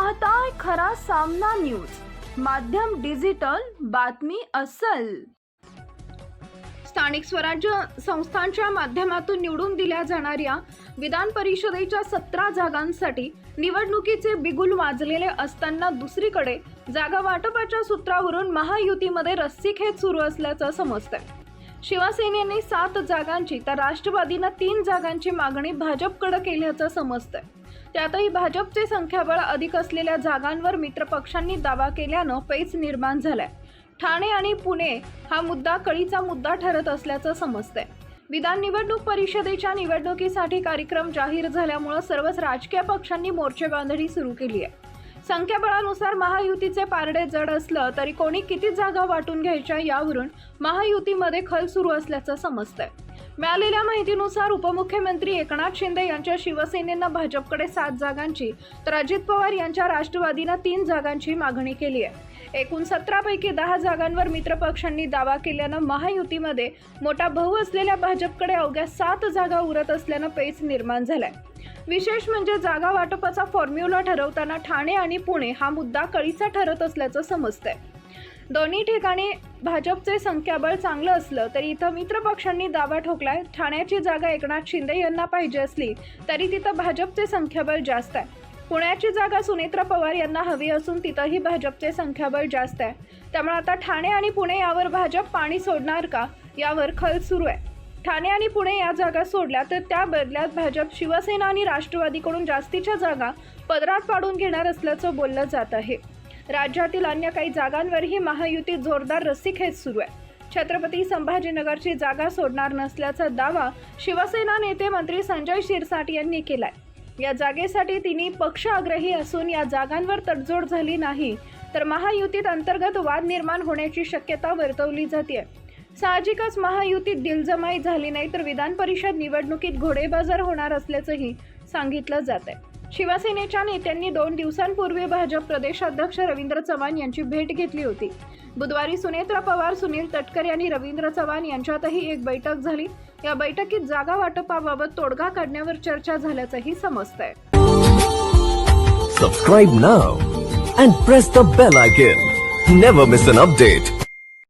पाहताय खरा सामना न्यूज, माध्यम डिजिटल, बातमी अस्सल। स्थानिक स्वराज्य संस्थांच्या माध्यमातून निवडून दिल्या जाणाऱ्या विधान परिषदेच्या 17 जागांसाठी निवडणुकीचे बिगुल वाजलेले असताना दुसरीकडे जागा वाटपाच्या सूत्रावरून महायुतीमध्ये रस्सीखेच सुरू असल्याचं समजतंय। शिवसेनेने 7 जागांची तर राष्ट्रवादीने 3 जागांची मागणी भाजपकडे केल्याचं समजतंय। त्यातही भाजपचे संख्याबळ अधिक असलेल्या जागांवर मित्रपक्षांनी दावा केल्यानं पेच निर्माण झालाय। ठाणे आणि पुणे हा मुद्दा कळीचा मुद्दा ठरत असल्याचं समजतंय। विधान निवडणूक परिषदेच्या निवडणुकीसाठी कार्यक्रम जाहीर झाल्यामुळे सर्वच राजकीय पक्षांनी मोर्चेबांधणी सुरू केली आहे। संख्याबळानुसार महायुतीचे पारडे जड असलं तरी कोणी किती जागा वाटून घ्यायच्या यावरून महायुतीमध्ये खल सुरू असल्याचं समजतंय। मिळालेल्या माहितीनुसार उपमुख्यमंत्री एकनाथ शिंदे यांच्या शिवसेनेनं भाजपकडे 7 जागांची तर अजित पवार यांच्या राष्ट्रवादीनं 3 जागांची मागणी केली आहे। एकूण 17 पैकी 10 जागांवर मित्रपक्षांनी दावा केल्यानं महायुतीमध्ये मोठा भाऊ असलेल्या भाजपकडे अवघ्या 7 जागा उरत असल्यानं पेच निर्माण झालाय। विशेष म्हणजे जागा वाटपाचा फॉर्म्युला ठरवताना ठाणे आणि पुणे हा मुद्दा कळीचा ठरत असल्याचं समजतंय। दोन्ही ठिकाणी भाजपचे संख्याबळ चांगलं असलं तरी इथं मित्रपक्षांनी दावा ठोकलाय। ठाण्याची जागा एकनाथ शिंदे यांना पाहिजे असली तरी तिथं भाजपचे संख्याबळ जास्त आहे। पुण्याची जागा सुनेत्रा पवार यांना हवी असून तिथंही भाजपचे संख्याबळ जास्त आहे। त्यामुळे आता ठाणे आणि पुणे यावर भाजप पाणी सोडणार का यावर खल सुरू आहे। ठाणे आणि पुणे या जागा सोडल्या तर त्या बदल्यात भाजप शिवसेना आणि राष्ट्रवादीकडून जास्तीच्या जागा पदरात पाडून घेणार असल्याचं बोललं जात आहे। राज्यातील अन्य काही जागांवरही महायुतीत जोरदार रस्सीखेच सुरू आहे। छत्रपती संभाजीनगरची जागा सोडणार नसल्याचा दावा शिवसेना नेते मंत्री संजय शिरसाट यांनी केलाय। या जागेसाठी तिन्ही पक्ष आग्रही असून या जागांवर तडजोड झाली नाही तर महायुतीत अंतर्गत वाद निर्माण होण्याची शक्यता वर्तवली जाते। साहजिकच महायुतीत दिलजमाई झाली नाही तर विधान परिषद निवडणुकीत घोडेबाजार होणार असल्याचंही सांगितलं जात आहे। शिवसेनेच्या नेत्यांनी 2 दिवसांपूर्वी भाजप प्रदेशाध्यक्ष रवींद्र चव्हाण यांची भेट घेतली होती। बुधवारी सुनेत्रा पवार, सुनील तटकरे आणि रवींद्र चव्हाण यांच्यातही एक बैठक झाली। या बैठकीत जागा वाटपाबाबत तोडगा काढण्यावर चर्चा झाल्याचंही समजतंय। Subscribe now and press the bell icon. Never miss an update.